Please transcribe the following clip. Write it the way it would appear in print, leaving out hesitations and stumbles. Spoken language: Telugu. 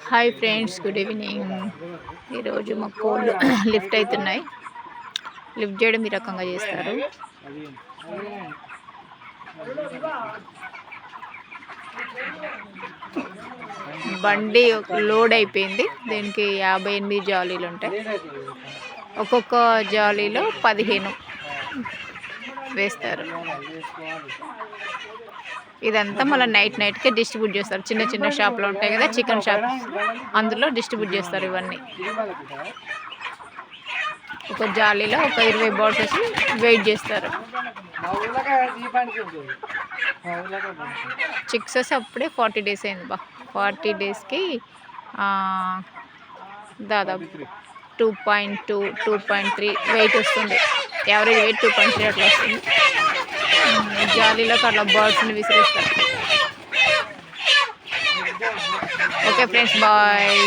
Hi friends, good evening. ఈరోజు మా కోళ్ళు లిఫ్ట్ అవుతున్నాయి. లిఫ్ట్ చేయడం ఈ రకంగా చేస్తారు. బండి లోడ్ అయిపోయింది. దీనికి 58 జాలీలు ఉంటాయి. ఒక్కొక్క జాలీలో 15 వేస్తారు. ఇదంతా మళ్ళీ నైట్కే డిస్ట్రిబ్యూట్ చేస్తారు. చిన్న చిన్న షాప్లో ఉంటాయి కదా, చికెన్ షాప్, అందులో డిస్ట్రిబ్యూట్ చేస్తారు. ఇవన్నీ ఒక జాలీలో ఒక 20 బాక్సెస్ వెయిట్ చేస్తారు. చిక్సెస్ అప్పుడే 40 డేస్ అయింది. 40 డేస్కి దాదాపు 2.2, 2.3 వెయిట్ వస్తుంది. యావరేజ్ వెయిట్ 2.3 అట్లా వస్తుంది. జాలీలోకి అట్లా బర్డ్స్ని విసిరేస్తారు. Okay friends, bye.